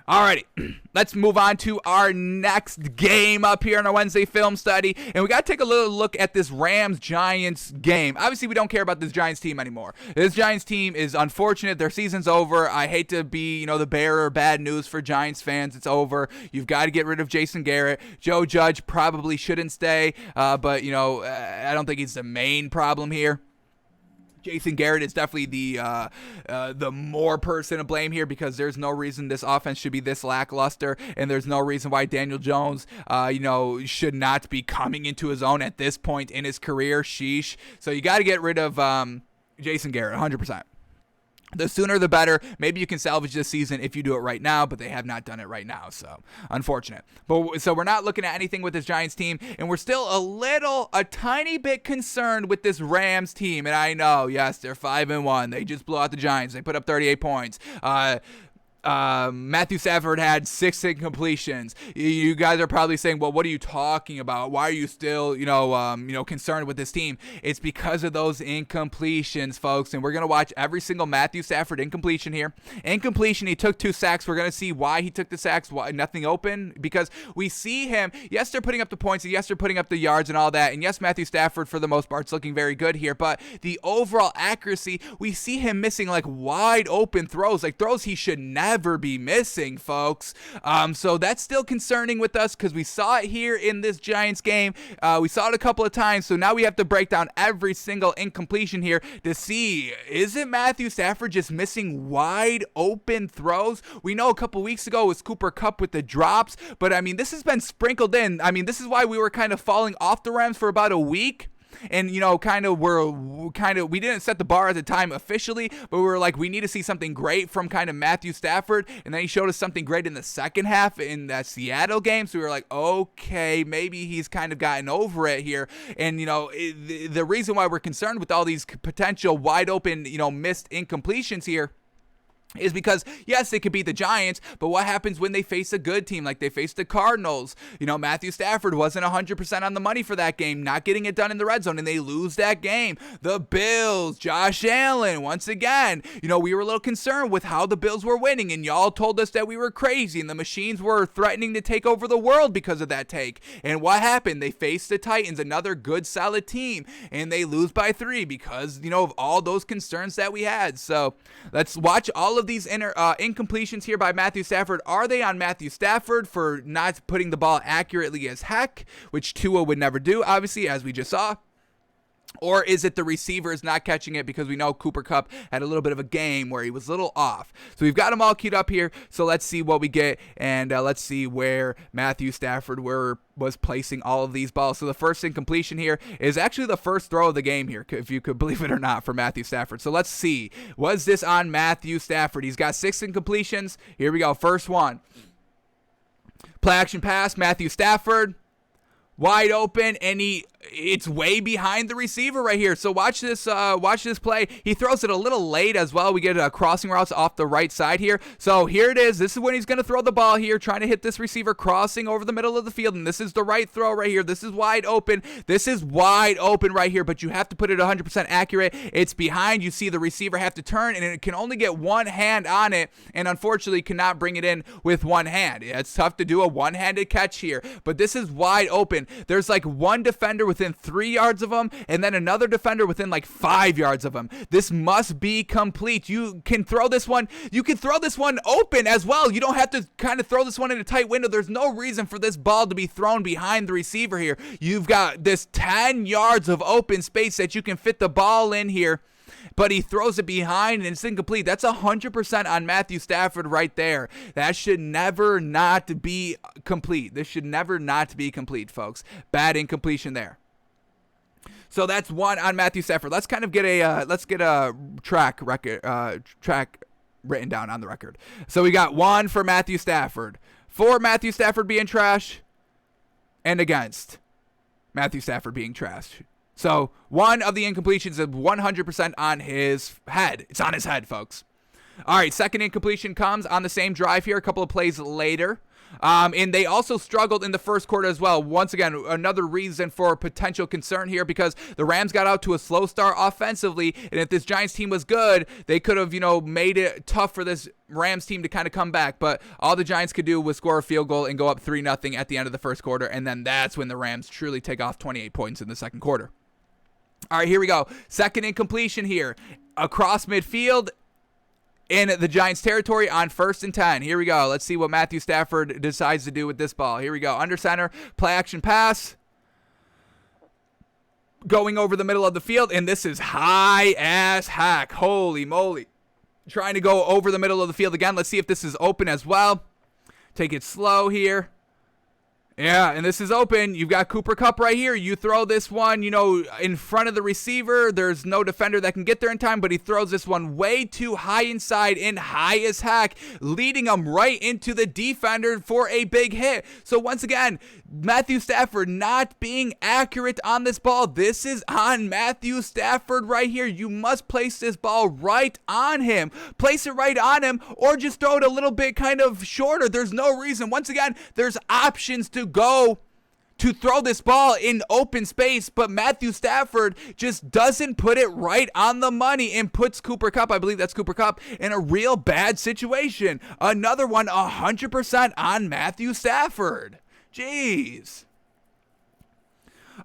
Alrighty, let's move on to our next game up here in our Wednesday film study. And we got to take a little look at this Rams-Giants game. Obviously, we don't care about this Giants team anymore. This Giants team is unfortunate. Their season's over. I hate to be, the bearer of bad news for Giants fans. It's over. You've got to get rid of Jason Garrett. Joe Judge probably shouldn't stay, but, I don't think he's the main problem here. Jason Garrett is definitely the more person to blame here, because there's no reason this offense should be this lackluster, and there's no reason why Daniel Jones, should not be coming into his own at this point in his career. Sheesh. So you got to get rid of Jason Garrett, 100%. The sooner the better. Maybe you can salvage this season if you do it right now, but they have not done it right now, so unfortunate. So we're not looking at anything with this Giants team, and we're still a tiny bit concerned with this Rams team. And I know, yes, they're 5-1. They just blew out the Giants. They put up 38 points. Matthew Stafford had 6 incompletions. You guys are probably saying, well, what are you talking about? Why are you still, concerned with this team? It's because of those incompletions, folks. And we're going to watch every single Matthew Stafford incompletion here. Incompletion, he took 2 sacks. We're going to see why he took the sacks, why nothing open, because we see him. Yes, they're putting up the points, and yes, they're putting up the yards and all that. And yes, Matthew Stafford, for the most part, is looking very good here. But the overall accuracy, we see him missing like wide open throws, like throws he should never be missing, folks. So that's still concerning with us, because we saw it here in this Giants game. We saw it a couple of times, so now we have to break down every single incompletion here to see, is it Matthew Stafford just missing wide open throws? We know a couple weeks ago it was Cooper Kupp with the drops, but I mean, this has been sprinkled in. I mean, this is why we were kind of falling off the Rams for about a week. And, we didn't set the bar at the time officially, but we were like, we need to see something great from kind of Matthew Stafford. And then he showed us something great in the second half in that Seattle game. So we were like, okay, maybe he's kind of gotten over it here. And, the reason why we're concerned with all these potential wide open, missed incompletions here is because, yes, they could beat the Giants, but what happens when they face a good team like they faced the Cardinals? Matthew Stafford wasn't 100% on the money for that game, not getting it done in the red zone, and they lose that game. The Bills, Josh Allen, once again, we were a little concerned with how the Bills were winning, and y'all told us that we were crazy, and the machines were threatening to take over the world because of that take. And what happened? They faced the Titans, another good, solid team, and they lose by 3 because, of all those concerns that we had. So let's watch all of these incompletions here by Matthew Stafford. Are they on Matthew Stafford for not putting the ball accurately as heck, which Tua would never do, obviously, as we just saw? Or is it the receivers not catching it, because we know Cooper Kupp had a little bit of a game where he was a little off. So we've got them all queued up here. So let's see what we get, and let's see where Matthew Stafford was placing all of these balls. So the first incompletion here is actually the first throw of the game here, if you could believe it or not, for Matthew Stafford. So let's see. Was this on Matthew Stafford? He's got 6 incompletions. Here we go. First one. Play action pass, Matthew Stafford. Wide open, and it's way behind the receiver right here. So watch this play. He throws it a little late as well. We get crossing routes off the right side here. So here it is. This is when he's going to throw the ball here, trying to hit this receiver crossing over the middle of the field. And this is the right throw right here. This is wide open. This is wide open right here, but you have to put it 100% accurate. It's behind. You see the receiver have to turn, and it can only get one hand on it, and unfortunately cannot bring it in with one hand. It's tough to do a one-handed catch here, but this is wide open. There's like one defender within 3 yards of him, and then another defender within like 5 yards of him. This must be complete. You can throw this one. You can throw this one open as well. You don't have to kind of throw this one in a tight window. There's no reason for this ball to be thrown behind the receiver here. You've got this 10 yards of open space that you can fit the ball in here, but he throws it behind and it's incomplete. That's 100% on Matthew Stafford right there. That should never not be complete. This should never not be complete, folks. Bad incompletion there. So that's one on Matthew Stafford. Let's kind of get a track written down on the record. So we got 1 for Matthew Stafford, for Matthew Stafford being trash, and against Matthew Stafford being trash. So one of the incompletions is 100% on his head. It's on his head, folks. All right, second incompletion comes on the same drive here, a couple of plays later. And they also struggled in the first quarter as well. Once again, another reason for potential concern here because the Rams got out to a slow start offensively. And if this Giants team was good, they could have, made it tough for this Rams team to kind of come back. But all the Giants could do was score a field goal and go up 3-0 at the end of the first quarter. And then that's when the Rams truly take off 28 points in the second quarter. All right, here we go. Second incompletion here. Across midfield in the Giants territory on 1st and 10. Here we go. Let's see what Matthew Stafford decides to do with this ball. Here we go. Under center, play action pass. Going over the middle of the field, and this is high as heck. Holy moly. Trying to go over the middle of the field again. Let's see if this is open as well. Take it slow here. Yeah, and this is open. You've got Cooper Kupp right here. You throw this one, in front of the receiver. There's no defender that can get there in time, but he throws this one way too high inside and high as heck, leading him right into the defender for a big hit. So once again, Matthew Stafford not being accurate on this ball. This is on Matthew Stafford right here. You must place this ball right on him. Place it right on him or just throw it a little bit kind of shorter. There's no reason. Once again, there's options to go to throw this ball in open space, but Matthew Stafford just doesn't put it right on the money and puts Cooper Kupp, I believe that's Cooper Kupp, in a real bad situation. Another one 100% on Matthew Stafford. Jeez.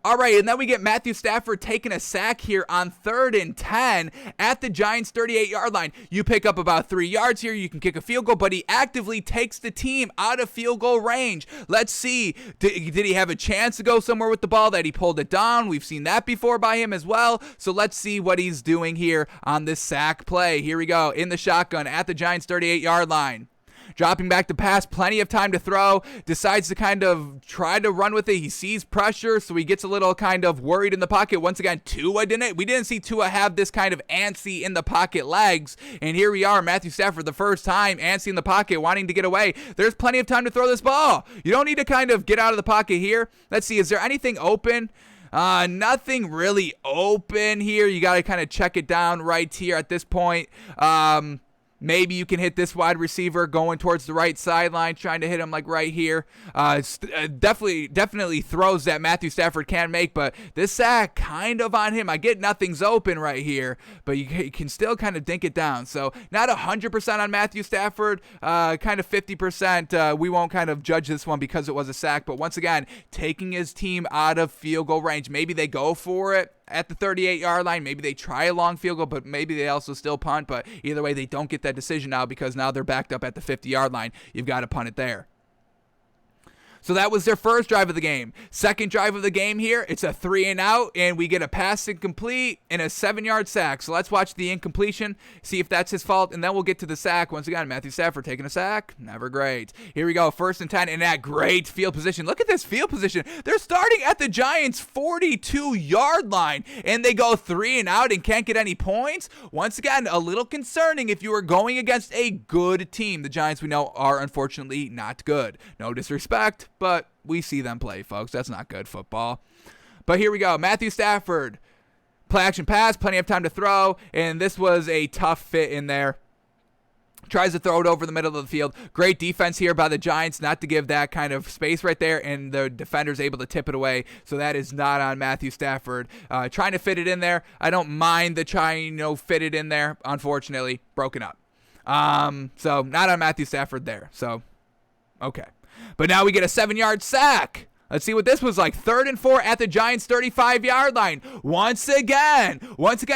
All right, and then we get Matthew Stafford taking a sack here on 3rd and 10 at the Giants' 38-yard line. You pick up about 3 yards here. You can kick a field goal, but he actively takes the team out of field goal range. Let's see. Did he have a chance to go somewhere with the ball that he pulled it down? We've seen that before by him as well. So let's see what he's doing here on this sack play. Here we go. In the shotgun at the Giants' 38-yard line. Dropping back to pass, plenty of time to throw, decides to kind of try to run with it. He sees pressure, so he gets a little kind of worried in the pocket. Once again, we didn't see Tua have this kind of antsy in the pocket legs. And here we are, Matthew Stafford, the first time, antsy in the pocket, wanting to get away. There's plenty of time to throw this ball. You don't need to kind of get out of the pocket here. Let's see, is there anything open? Nothing really open here. You got to kind of check it down right here at this point. Maybe you can hit this wide receiver going towards the right sideline, trying to hit him like right here. Definitely throws that Matthew Stafford can make, but this sack kind of on him. I get nothing's open right here, but you can still kind of dink it down. So not 100% on Matthew Stafford, kind of 50%. We won't kind of judge this one because it was a sack, but once again, taking his team out of field goal range. Maybe they go for it at the 38-yard line. Maybe they try a long field goal, but maybe they also still punt. But either way, they don't get that decision now because now they're backed up at the 50-yard line. You've got to punt it there. So that was their first drive of the game. Second drive of the game here, it's a 3-and-out, and we get a pass incomplete and a 7-yard sack. So let's watch the incompletion, see if that's his fault, and then we'll get to the sack. Once again, Matthew Stafford taking a sack, never great. Here we go, 1st and 10, and that great field position. Look at this field position. They're starting at the Giants' 42-yard line, and they go 3-and-out and can't get any points. Once again, a little concerning if you are going against a good team. The Giants, we know, are unfortunately not good. No disrespect, but we see them play, folks. That's not good football. But here we go. Matthew Stafford, play action pass, plenty of time to throw, and this was a tough fit in there. Tries to throw it over the middle of the field. Great defense here by the Giants not to give that kind of space right there, and the defender's able to tip it away. So that is not on Matthew Stafford. Trying to fit it in there. I don't mind the trying, fit it in there. Unfortunately, broken up. So not on Matthew Stafford there. So, okay. But now we get a 7-yard sack. Let's see what this was like. 3rd and 4 at the Giants' 35-yard line. Once again,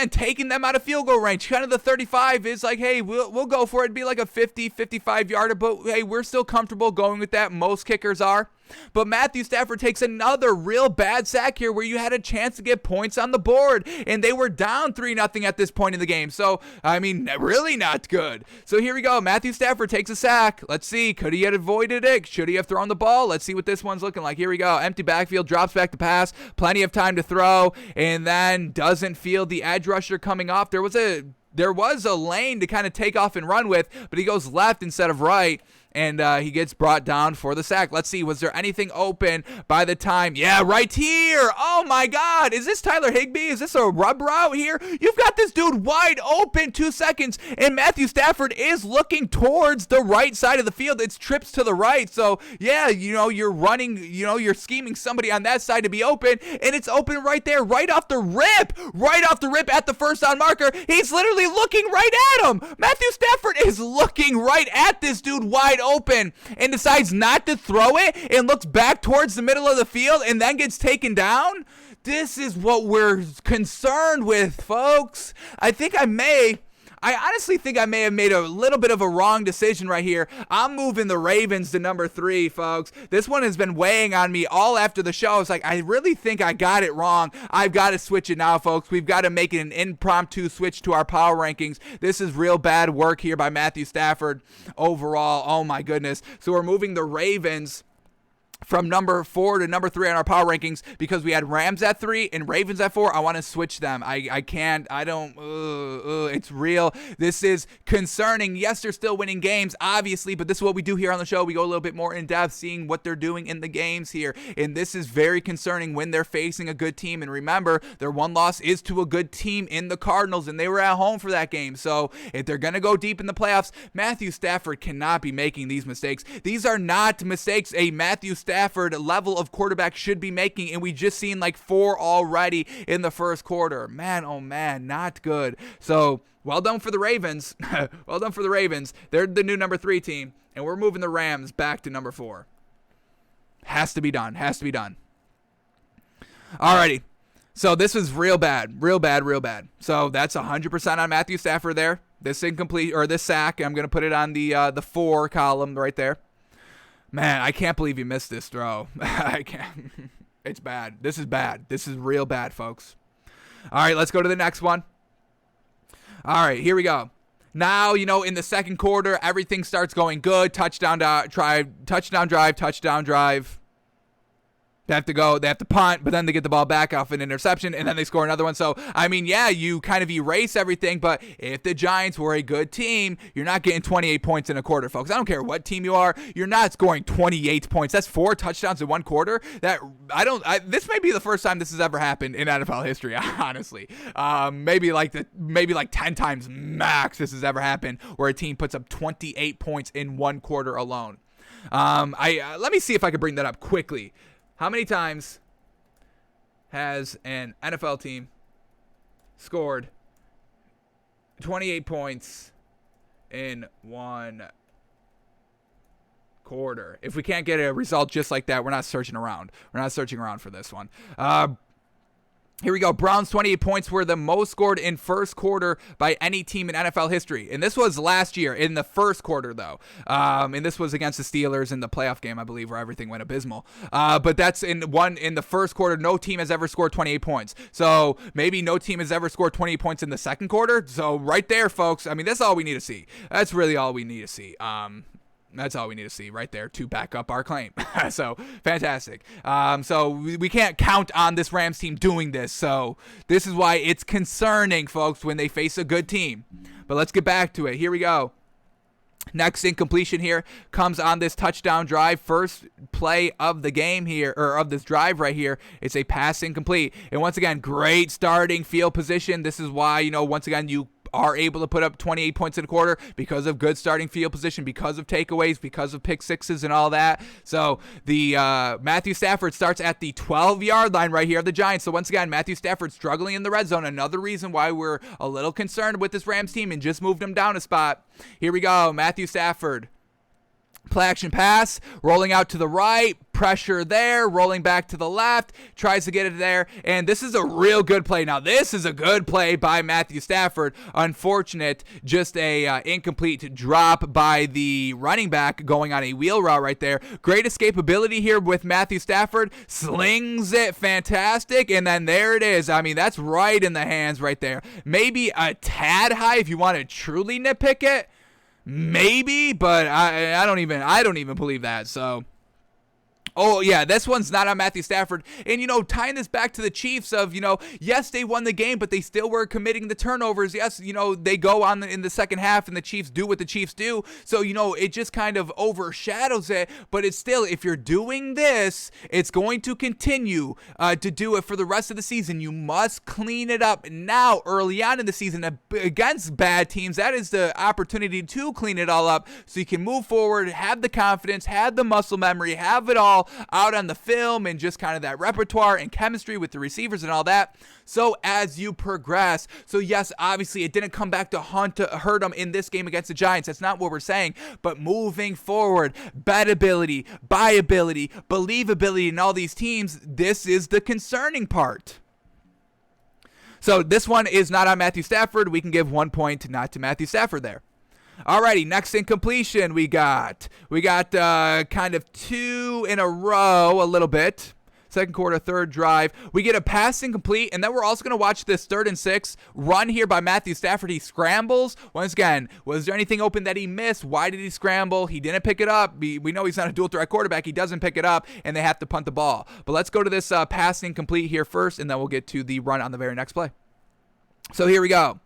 taking them out of field goal range. Kind of the 35 is like, hey, we'll go for it. It'd be like a 50, 55-yarder, but hey, we're still comfortable going with that. Most kickers are. But Matthew Stafford takes another real bad sack here where you had a chance to get points on the board, and they were down 3-0 at this point in the game. So, I mean, really not good. So here we go. Matthew Stafford takes a sack. Let's see. Could he have avoided it? Should he have thrown the ball? Let's see what this one's looking like. Here we go. Empty backfield, drops back to pass. Plenty of time to throw, and then doesn't feel the edge rusher coming off. There was a lane to kind of take off and run with, but he goes left instead of right. and he gets brought down for the sack. Let's see, was there anything open by the time? Yeah, right here. Oh my God, is this Tyler Higbee? Is this a rub route here? You've got this dude wide open, 2 seconds, and Matthew Stafford is looking towards the right side of the field. It's trips to the right, so yeah, you're running, you're scheming somebody on that side to be open, and it's open right there, right off the rip at the first down marker. He's literally looking right at him. Matthew Stafford is looking right at this dude wide open and decides not to throw it and looks back towards the middle of the field and then gets taken down. This is what we're concerned with, folks. I honestly think I may have made a little bit of a wrong decision right here. I'm moving the Ravens to number 3, folks. This one has been weighing on me all after the show. It's like, I really think I got it wrong. I've got to switch it now, folks. We've got to make it an impromptu switch to our power rankings. This is real bad work here by Matthew Stafford overall. Oh, my goodness. So we're moving the Ravens from number 4 to number 3 on our power rankings because we had Rams at 3 and Ravens at 4. I want to switch them. It's real. This is concerning. Yes, they're still winning games, obviously, but this is what we do here on the show. We go a little bit more in depth, seeing what they're doing in the games here, and this is very concerning when they're facing a good team. And remember, their one loss is to a good team in the Cardinals, and they were at home for that game. So if they're going to go deep in the playoffs, Matthew Stafford cannot be making these mistakes. These are not mistakes a Matthew Stafford level of quarterback should be making, and we just seen like 4 already in the first quarter. Man, oh man, not good. So well done for the Ravens. Well done for the Ravens. They're the new number 3 team, and we're moving the Rams back to number 4. Has to be done. Alrighty. So this was real bad. So that's 100% on Matthew Stafford there. This incomplete, or this sack, I'm going to put it on the 4 column right there. Man, I can't believe you missed this throw. I can't. It's bad. This is bad. This is real bad, folks. All right, let's go to the next one. All right, here we go. Now, in the second quarter, everything starts going good. Touchdown drive. They have to punt, but then they get the ball back off an interception, and then they score another one. So, you kind of erase everything, but if the Giants were a good team, you're not getting 28 points in a quarter, folks. I don't care what team you are. You're not scoring 28 points. That's 4 touchdowns in one quarter. This may be the first time this has ever happened in NFL history, honestly. Maybe like 10 times max this has ever happened where a team puts up 28 points in one quarter alone. Let me see if I can bring that up quickly. How many times has an NFL team scored 28 points in one quarter? If we can't get a result just like that, we're not searching around. We're not searching around for this one. Here we go. Browns 28 points were the most scored in first quarter by any team in NFL history. And this was last year in the first quarter, though. And this was against the Steelers in the playoff game, I believe, where everything went abysmal. But that's in the first quarter. No team has ever scored 28 points. So maybe no team has ever scored 28 points in the second quarter. So right there, folks, that's all we need to see. That's really all we need to see. That's all we need to see right there to back up our claim. So, fantastic. So, we can't count on this Rams team doing this. So, this is why it's concerning, folks, when they face a good team. But let's get back to it. Here we go. Next incompletion here comes on this touchdown drive. First play of the game here, or of this drive right here. It's a pass incomplete. And once again, great starting field position. This is why, once again, you are able to put up 28 points in a quarter because of good starting field position, because of takeaways, because of pick sixes and all that. So the Matthew Stafford starts at the 12-yard line right here of the Giants. So once again, Matthew Stafford struggling in the red zone. Another reason why we're a little concerned with this Rams team and just moved him down a spot. Here we go. Matthew Stafford. Play action pass, rolling out to the right, pressure there, rolling back to the left, tries to get it there, and this is a real good play. Now, this is a good play by Matthew Stafford. Unfortunate, just a incomplete drop by the running back going on a wheel route right there. Great escapability here with Matthew Stafford, slings it, fantastic, and then there it is. That's right in the hands right there. Maybe a tad high if you want to truly nitpick it. Maybe, but I don't even believe that. So Oh, yeah, this one's not on Matthew Stafford. And, tying this back to the Chiefs of, yes, they won the game, but they still were committing the turnovers. Yes, they go on in the second half and the Chiefs do what the Chiefs do. So, it just kind of overshadows it. But it's still, if you're doing this, it's going to continue to do it for the rest of the season. You must clean it up now, early on in the season against bad teams. That is the opportunity to clean it all up so you can move forward, have the confidence, have the muscle memory, have it all out on the film and just kind of that repertoire and chemistry with the receivers and all that. So as you progress, so yes, obviously it didn't come back to hurt them in this game against the Giants. That's not what we're saying. But moving forward, bettability, buyability, believability in all these teams, this is the concerning part. So this one is not on Matthew Stafford. We can give 1 point not to Matthew Stafford there. Alrighty, next incompletion we got kind of 2 in a row a little bit. Second quarter, third drive. We get a pass incomplete, and then we're also going to watch this 3rd and 6 run here by Matthew Stafford. He scrambles. Once again, was there anything open that he missed? Why did he scramble? He didn't pick it up. We know he's not a dual threat quarterback. He doesn't pick it up, and they have to punt the ball. But let's go to this pass incomplete here first, and then we'll get to the run on the very next play. So here we go.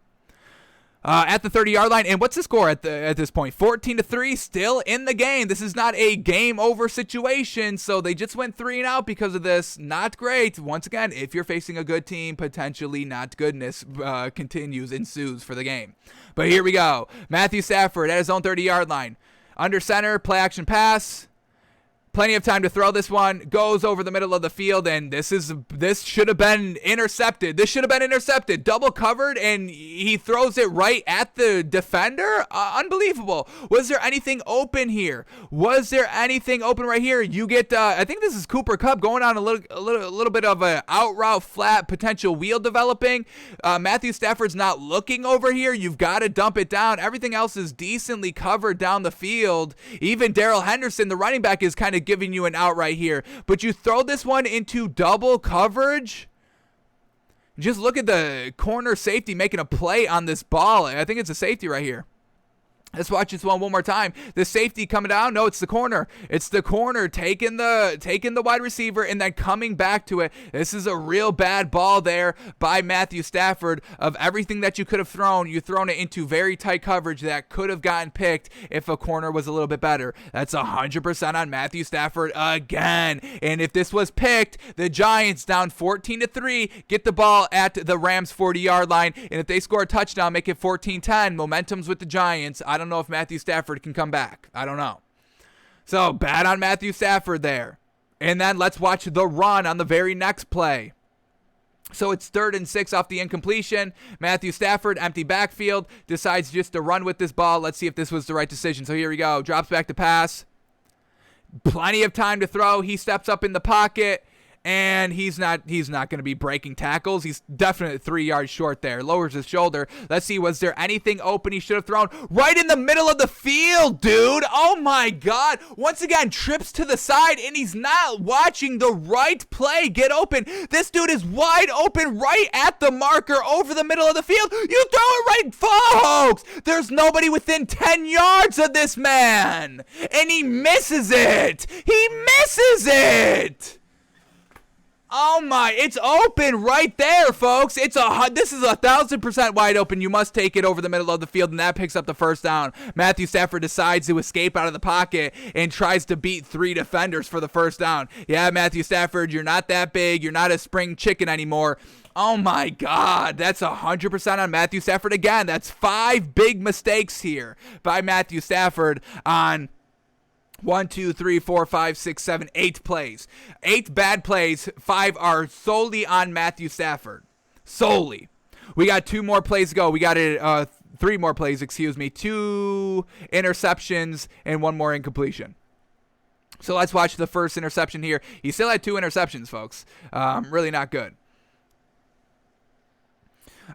At the 30-yard line, and what's the score at this point? 14-3, still in the game. This is not a game over situation, so they just went 3 and out because of this. Not great. Once again, if you're facing a good team, potentially not goodness ensues for the game. But here we go. Matthew Stafford at his own 30-yard line. Under center, play action pass. Plenty of time to throw this one. Goes over the middle of the field, and this should have been intercepted. This should have been intercepted. Double covered, and he throws it right at the defender. Unbelievable. Was there anything open here? Was there anything open right here? You get, I think this is Cooper Kupp going on a little bit of a out route, flat potential wheel developing. Matthew Stafford's not looking over here. You've got to dump it down. Everything else is decently covered down the field. Even Darrell Henderson, the running back, is kind of giving you an out right here, but you throw this one into double coverage. Just look at the corner safety making a play on this ball. I think it's a safety right here. Let's watch this one more time. The safety coming down. No, it's the corner. It's the corner taking the wide receiver and then coming back to it. This is a real bad ball there by Matthew Stafford. Of everything that you could have thrown, you've thrown it into very tight coverage that could have gotten picked if a corner was a little bit better. That's 100% on Matthew Stafford again. And if this was picked, the Giants down 14-3, get the ball at the Rams 40-yard line. And if they score a touchdown, make it 14-10. Momentum's with the Giants. I don't know if Matthew Stafford can come back. I don't know. So bad on Matthew Stafford there. And then let's watch the run on the very next play. So it's 3rd and 6 off the incompletion. Matthew Stafford, empty backfield, decides just to run with this ball. Let's see if this was the right decision. So here we go. Drops back to pass. Plenty of time to throw. He steps up in the pocket. And he's not going to be breaking tackles. He's definitely 3 yards short there. Lowers his shoulder. Let's see, was there anything open he should have thrown? Right in the middle of the field, dude. Oh, my God. Once again, trips to the side, and he's not watching the right play get open. This dude is wide open right at the marker over the middle of the field. You throw it right, folks. There's nobody within 10 yards of this man. And he misses it. He misses it. Oh my, it's open right there, folks. This is 1,000% wide open. You must take it over the middle of the field, and that picks up the first down. Matthew Stafford decides to escape out of the pocket and tries to beat 3 defenders for the first down. Yeah, Matthew Stafford, you're not that big. You're not a spring chicken anymore. Oh my God, that's 100% on Matthew Stafford again. That's 5 big mistakes here by Matthew Stafford on 1, 2, 3, 4, 5, 6, 7, 8 plays. 8 bad plays. 5 are solely on Matthew Stafford. Solely. We got 2 more plays to go. We got 3 more plays, 2 interceptions and 1 more incompletion. So let's watch the first interception here. He still had 2 interceptions, folks. Really not good.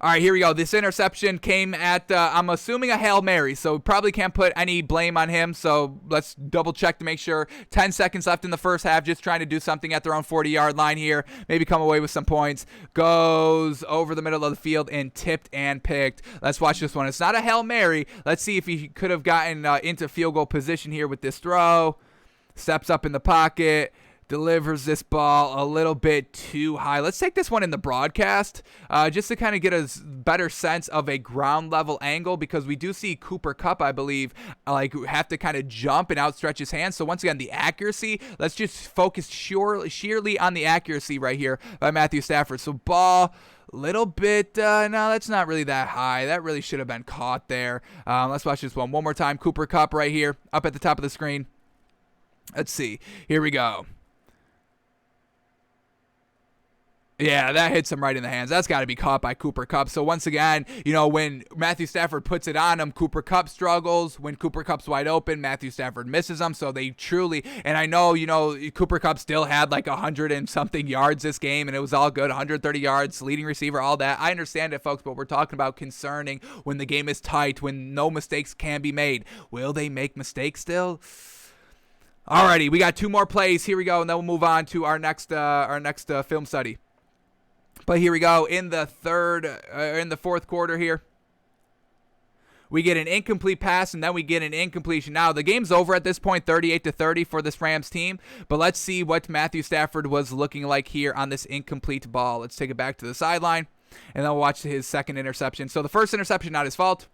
All right, here we go. This interception came at, I'm assuming, a Hail Mary, so probably can't put any blame on him, so let's double check to make sure. 10 seconds left in the first half, just trying to do something at their own 40-yard line here, maybe come away with some points. Goes over the middle of the field and tipped and picked. Let's watch this one. It's not a Hail Mary. Let's see if he could have gotten into field goal position here with this throw. Steps up in the pocket. delivers this ball a little bit too high. Let's take this one in the broadcast just to kind of get a better sense of a ground level angle, because we do see Cooper Kupp, I believe, have to kind of jump and outstretch his hands. So once again, the accuracy, let's just focus sheerly on the accuracy right here by Matthew Stafford. So ball, little bit, no, that's not really that high. That really should have been caught there. Let's watch this one more time. Cooper Kupp right here up at the top of the screen. Let's see. Here we go. Yeah, that hits him right in the hands. That's got to be caught by Cooper Kupp. So once again, when Matthew Stafford puts it on him, Cooper Kupp struggles. When Cooper Kupp's wide open, Matthew Stafford misses him. So they truly, and I know, Cooper Kupp still had like 100 and something yards this game, and it was all good, 130 yards, leading receiver, all that. I understand it, folks, but we're talking about concerning when the game is tight, when no mistakes can be made. Will they make mistakes still? Alrighty, we got 2 more plays. Here we go, and then we'll move on to our next film study. But here we go in the fourth quarter here. We get an incomplete pass, and then we get an incompletion. Now, the game's over at this point, 38-30 for this Rams team. But let's see what Matthew Stafford was looking like here on this incomplete ball. Let's take it back to the sideline, and then we'll watch his second interception. So the first interception, not his fault.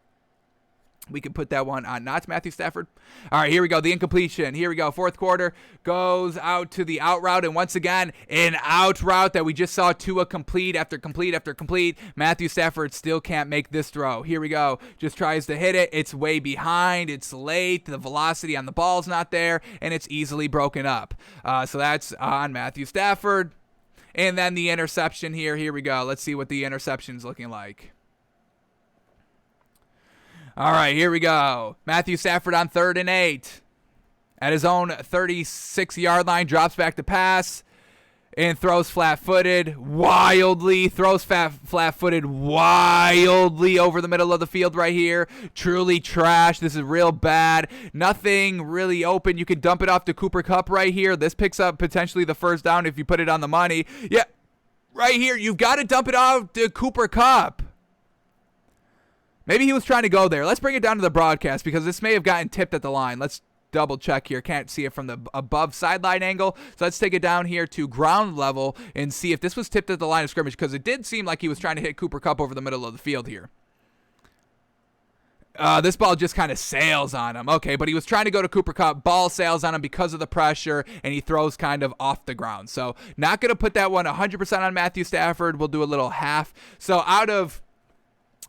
We can put that one on not Matthew Stafford. All right, here we go. The incompletion. Here we go. Fourth quarter goes out to the out route. And once again, an out route that we just saw Tua complete after complete after complete. Matthew Stafford still can't make this throw. Here we go. Just tries to hit it. It's way behind. It's late. The velocity on the ball's not there. And it's easily broken up. So that's on Matthew Stafford. And then the interception here. Here we go. Let's see what the interception's looking like. All right, here we go. Matthew Stafford on 3rd and 8. At his own 36-yard line, drops back to pass and throws flat-footed wildly. Throws flat-footed wildly over the middle of the field right here. Truly trash. This is real bad. Nothing really open. You could dump it off to Cooper Kupp right here. This picks up potentially the first down if you put it on the money. Yeah, right here. You've got to dump it off to Cooper Kupp. Maybe he was trying to go there. Let's bring it down to the broadcast because this may have gotten tipped at the line. Let's double check here. Can't see it from the above sideline angle. So let's take it down here to ground level and see if this was tipped at the line of scrimmage, because it did seem like he was trying to hit Cooper Kupp over the middle of the field here. This ball just kind of sails on him. Okay, but he was trying to go to Cooper Kupp. Ball sails on him because of the pressure, and he throws kind of off the ground. So not going to put that one 100% on Matthew Stafford. We'll do a little half. So out of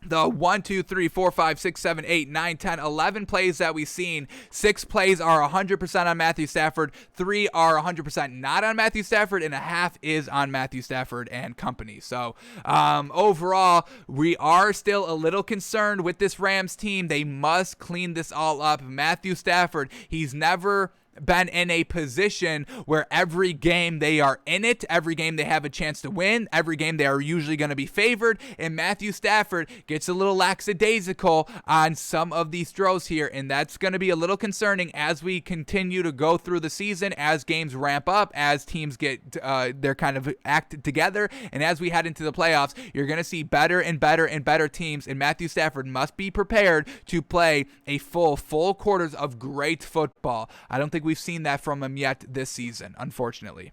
the 1, 2, 3, 4, 5, 6, 7, 8, 9, 10, 11 plays that we've seen, 6 plays are 100% on Matthew Stafford, 3 are 100% not on Matthew Stafford, and a half is on Matthew Stafford and company. So overall, we are still a little concerned with this Rams team. They must clean this all up. Matthew Stafford, he's never been in a position where every game they are in it, every game they have a chance to win, every game they are usually going to be favored, and Matthew Stafford gets a little lackadaisical on some of these throws here, and that's going to be a little concerning as we continue to go through the season, as games ramp up, as teams get their kind of act together, and as we head into the playoffs, you're going to see better and better and better teams, and Matthew Stafford must be prepared to play a full quarters of great football. I don't think we've seen that from him yet this season, unfortunately.